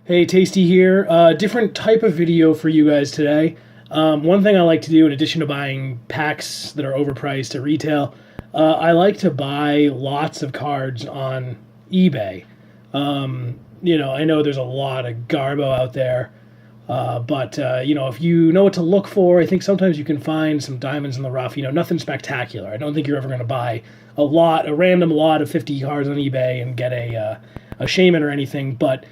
Hey, Tasty here. Different type of video for you guys today. One thing I like to do, in addition to buying packs that are overpriced at retail, I like to buy lots of cards on eBay. I know there's a lot of garbo out there, but if you know what to look for, I think sometimes you can find some diamonds in the rough. Nothing spectacular. I don't think you're ever going to buy a random lot of 50 cards on eBay and get a shaman or anything, but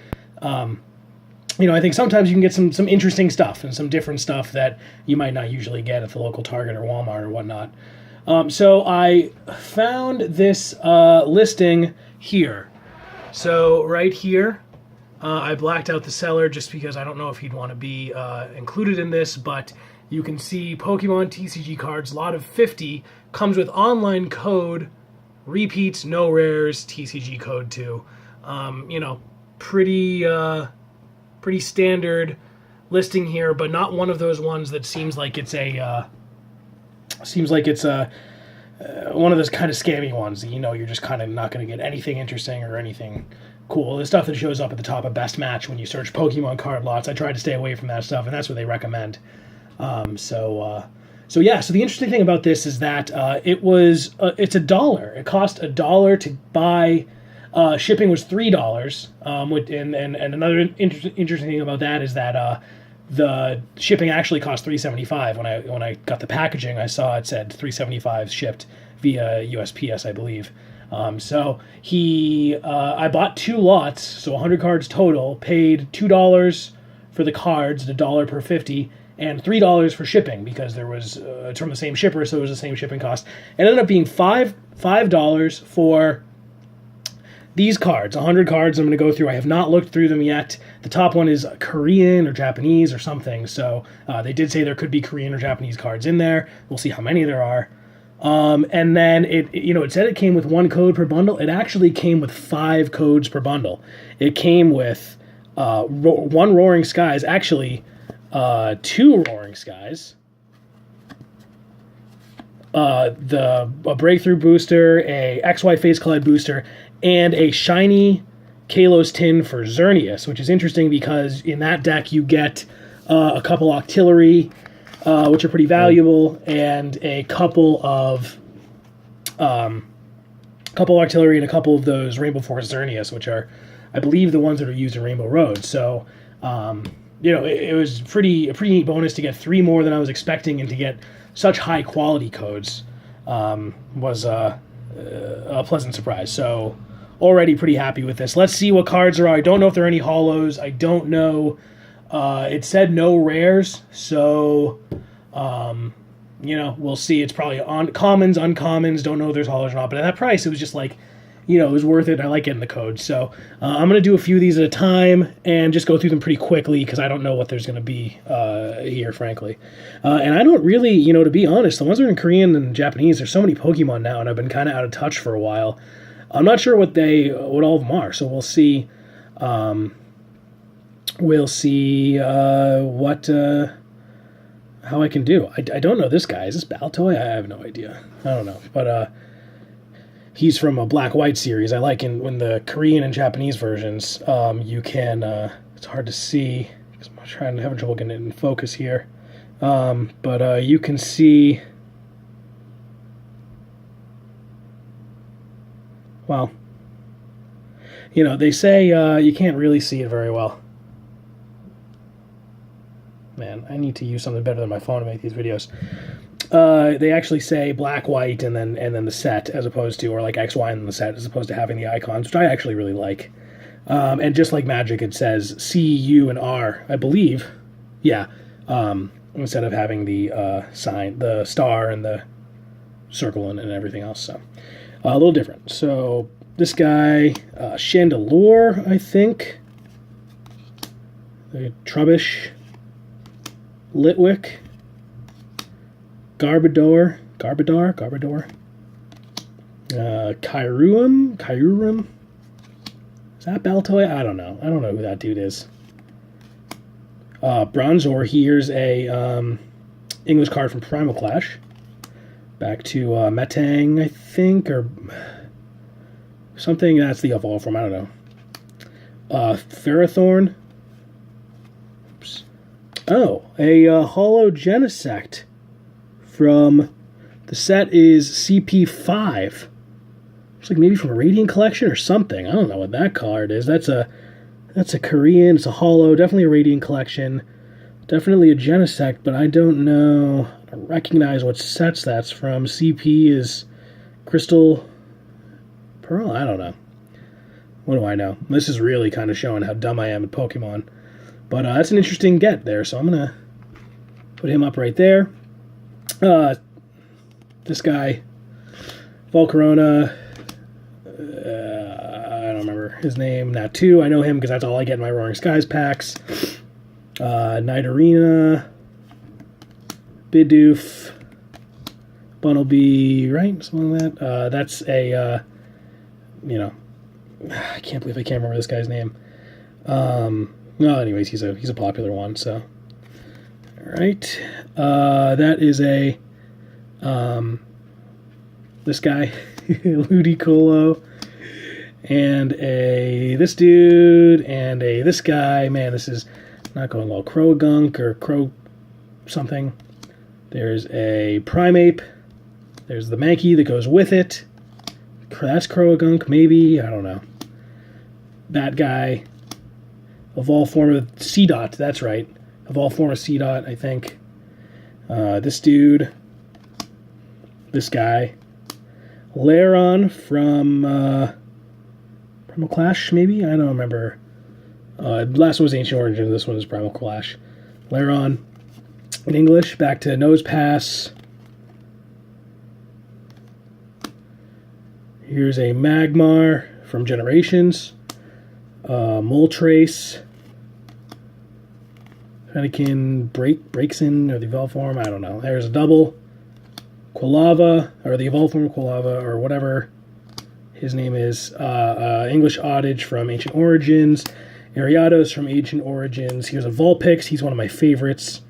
I think sometimes you can get some interesting stuff and some different stuff that you might not usually get at the local Target or Walmart or whatnot. So I found this listing here. So right here, I blacked out the seller just because I don't know if he'd want to be included in this, but you can see Pokemon TCG cards, lot of 50, comes with online code, repeats, no rares, TCG code too. Pretty standard listing here, but not one of those ones that seems like it's one of those kind of scammy ones that you're just kind of not going to get anything interesting or anything cool. The stuff that shows up at the top of best match when you search Pokemon card lots, I try to stay away from that stuff, and that's what they recommend. So the interesting thing about this is that it's $1. It cost $1 to buy. Shipping was $3, and another interesting thing about that is that the shipping actually cost $3.75. When I got the packaging, I saw it said $3.75 shipped via USPS, I believe. I bought 2 lots, so 100 cards total. Paid $2 for the cards, $1 per 50, and $3 for shipping because there was it's from the same shipper, so it was the same shipping cost. It ended up being $5 for these cards, 100 cards I'm going to go through. I have not looked through them yet. The top one is Korean or Japanese or something, so they did say there could be Korean or Japanese cards in there. We'll see how many there are. And then it said it came with 1 code per bundle. It actually came with 5 codes per bundle. It came with 1 Roaring Skies, actually 2 Roaring Skies, a Breakthrough booster, a XY Face Collide booster, and a shiny Kalos tin for Xerneas, which is interesting because in that deck you get a couple Octillery, which are pretty valuable, and a couple Octillery and a couple of those Rainbow Force Xerneas, which are, I believe, the ones that are used in Rainbow Road. So, it was a pretty neat bonus to get 3 more than I was expecting, and to get such high quality codes was a pleasant surprise. So already pretty happy with this. Let's see what cards there are. I don't know if there are any holos. I don't know. It said no rares, so we'll see. It's probably on commons, uncommons. Don't know if there's holos or not. But at that price, it was just like, it was worth it. I like getting the codes. So I'm going to do a few of these at a time and just go through them pretty quickly because I don't know what there's going to be here, frankly. And I don't really, to be honest, the ones that are in Korean and Japanese, there's so many Pokemon now, and I've been kind of out of touch for a while. I'm not sure what all of them are, so we'll see. How I can do. I don't know this guy. Is this Baltoy? I have no idea. I don't know, but he's from a Black-White series. I like when the Korean and Japanese versions, you can, it's hard to see, because I'm having trouble getting it in focus here, but you can see, well, they say you can't really see it very well. Man, I need to use something better than my phone to make these videos. They actually say black, white, and then the set, as opposed to, or like X, Y, and then the set, as opposed to having the icons, which I actually really like. And just like Magic, it says C, U, and R, I believe. Yeah. Instead of having the sign, the star, and the circle, and everything else. So a little different. So this guy, Chandelure, I think. Trubbish, Litwick, Garbodor, Kyurem. Is that Baltoy? I don't know who that dude is. Bronzor, here's a English card from Primal Clash. Back to Metang, I think, or something. That's the evolve form, I don't know. Ferrothorn, Oh, a Holo Genesect from the set is CP5. Looks like maybe from a Radiant Collection or something. I don't know what that card is. That's a Korean. It's a Holo. Definitely a Radiant Collection. Definitely a Genesect, but I don't know. I don't recognize what sets that's from. CP is Crystal Pearl? I don't know. What do I know? This is really kind of showing how dumb I am at Pokemon. But that's an interesting get there, so I'm going to put him up right there. This guy, Volcarona, I don't remember his name. Natu, I know him because that's all I get in my Roaring Skies packs. Night Arena, Bidoof, Bunnelby, right? Something like that. That's a, I can't believe I can't remember this guy's name. Well, anyways, he's a popular one, so. All right. That is a, this guy, Ludicolo, and this dude, and this guy. Man, this is not going well. Croagunk or Crow something. There's a Primeape. There's the Mankey that goes with it. That's Croagunk, maybe. I don't know. That guy. Evolve form of C-Dot, that's right. Evolve form of C-Dot, I think. This dude. This guy. Lairon from Primal Clash, maybe? I don't remember. Last one was Ancient Origin, this one is Primal Clash. Lairon. In English, back to Nose Pass. Here's a Magmar from Generations. Moltres. Fennekin breaks in, or the evolved form, I don't know. There's a double. Quilava, or the evolved form of Quilava, or whatever his name is. English Oddage from Ancient Origins. Ariados from Ancient Origins. Here's a Vulpix, he's one of my favorites.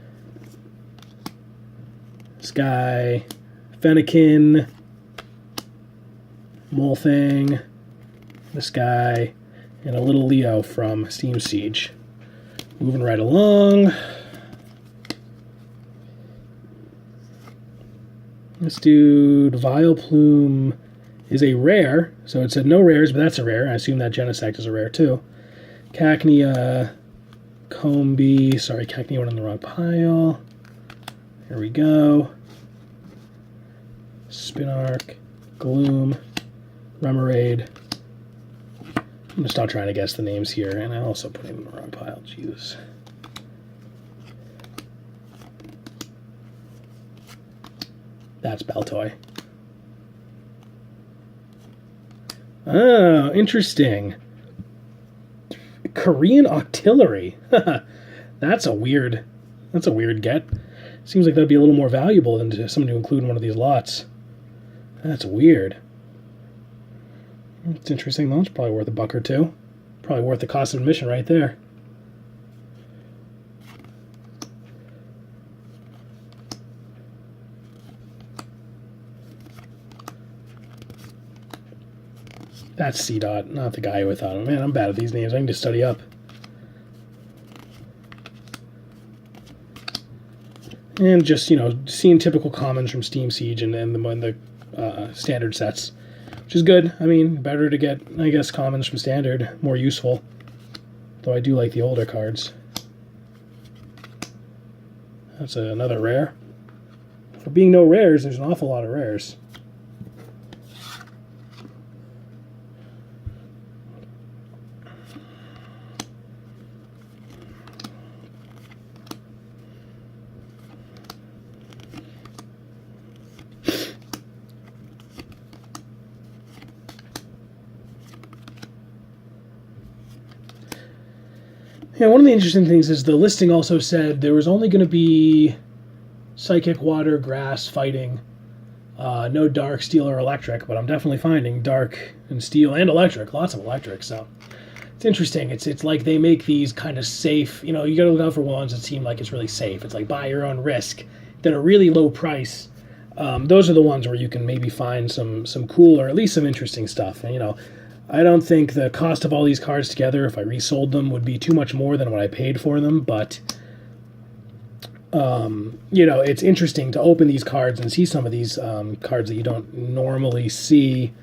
This guy. Fennekin. Molthang. This guy. And a little Leo from Steam Siege. Moving right along. This dude, Vileplume, is a rare. So it said no rares, but that's a rare. I assume that Genesect is a rare too. Cacnea, Combee. Sorry, Cacnea went on the wrong pile. Here we go. Spinark, Gloom, Remoraid. I'm going to stop trying to guess the names here, and I also put him in the wrong pile. Jesus. That's Baltoy. Oh, interesting. Korean Octillery. That's a weird get. Seems like that'd be a little more valuable than someone to include in one of these lots. That's weird. It's interesting though. It's probably worth $1 or $2. Probably worth the cost of admission right there. That's C-Dot, not the guy without him. Man, I'm bad at these names. I need to study up. And just, seeing typical commons from Steam Siege and the standard sets. Which is good. I mean, better to get, I guess, commons from standard. More useful. Though I do like the older cards. That's another rare. For being no rares, there's an awful lot of rares. Yeah, one of the interesting things is the listing also said there was only going to be Psychic, Water, Grass, Fighting, no Dark, Steel, or Electric, but I'm definitely finding Dark and Steel and Electric, lots of Electric, so it's interesting. It's like they make these kind of safe, you gotta look out for ones that seem like it's really safe. It's like buy your own risk. Then a really low price. Those are the ones where you can maybe find some cool or at least some interesting stuff, and I don't think the cost of all these cards together, if I resold them, would be too much more than what I paid for them, but it's interesting to open these cards and see some of these cards that you don't normally see,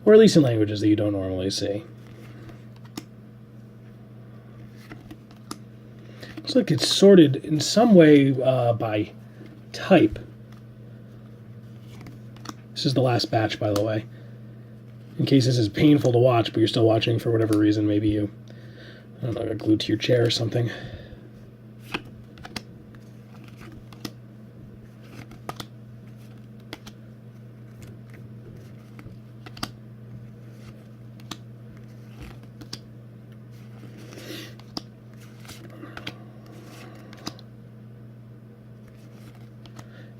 or at least in languages that you don't normally see. Looks like it's sorted in some way by type. This is the last batch, by the way. In case this is painful to watch, but you're still watching for whatever reason. Maybe you, I don't know, got glued to your chair or something.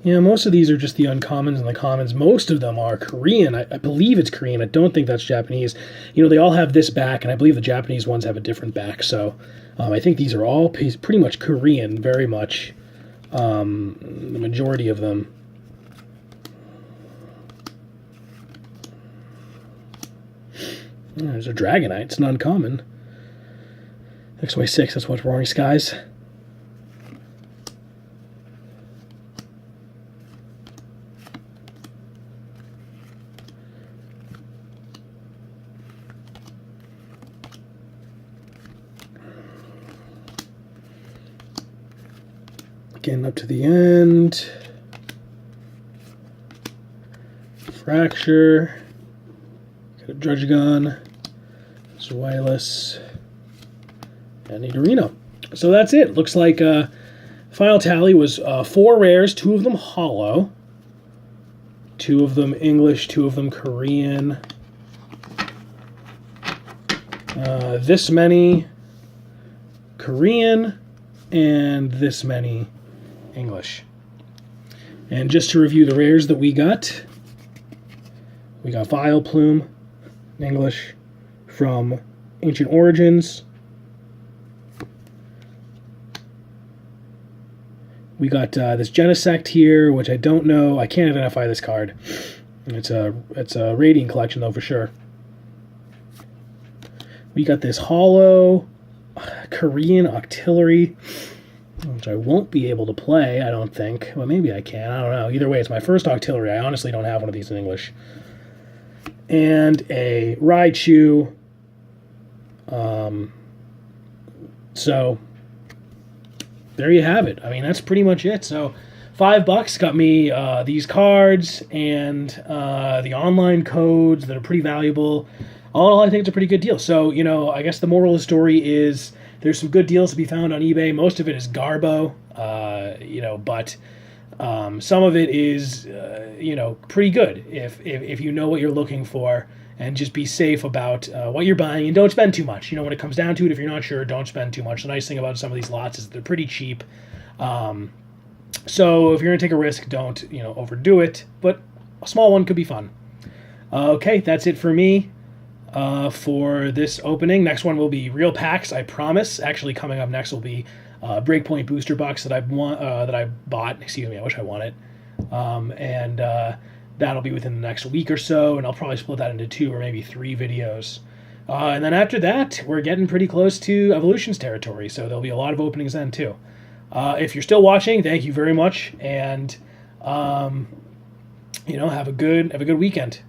Yeah, most of these are just the uncommons and the commons. Most of them are Korean. I believe it's Korean. I don't think that's Japanese. They all have this back, and I believe the Japanese ones have a different back. So I think these are all pretty much Korean, very much. The majority of them. There's a Dragonite. It's an uncommon. XY6, that's what's Roaring Skies. Getting up to the end. Fracture. Got a Drudgegon. Zweilous. And Nidorino. So that's it. Looks like final tally was 4 rares, 2 of them hollow, 2 of them English, 2 of them Korean. This many Korean, and this many English. And just to review the rares that we got Vileplume, English, from Ancient Origins. We got this Genesect here, which I don't know. I can't identify this card. It's a Radiant collection, though, for sure. We got this hollow Korean Octillery, which I won't be able to play, I don't think. Well, maybe I can. I don't know. Either way, it's my first Octillery. I honestly don't have one of these in English. And a Raichu. So there you have it. I mean, that's pretty much it. So $5 got me these cards and the online codes that are pretty valuable. All in all, I think it's a pretty good deal. So, I guess the moral of the story is there's some good deals to be found on eBay. Most of it is Garbo, but some of it is, pretty good if you know what you're looking for, and just be safe about what you're buying and don't spend too much. When it comes down to it, if you're not sure, don't spend too much. The nice thing about some of these lots is they're pretty cheap. So if you're going to take a risk, don't, overdo it, but a small one could be fun. Okay, that's it for me. For this opening. Next one will be real packs, I promise. Actually, coming up next will be Breakpoint booster box that I bought. Excuse me, I wish I won it. And that'll be within the next week or so, and I'll probably split that into 2 or maybe 3 videos. And then after that, we're getting pretty close to Evolutions territory, so there'll be a lot of openings then too. If you're still watching, thank you very much, and have a good weekend.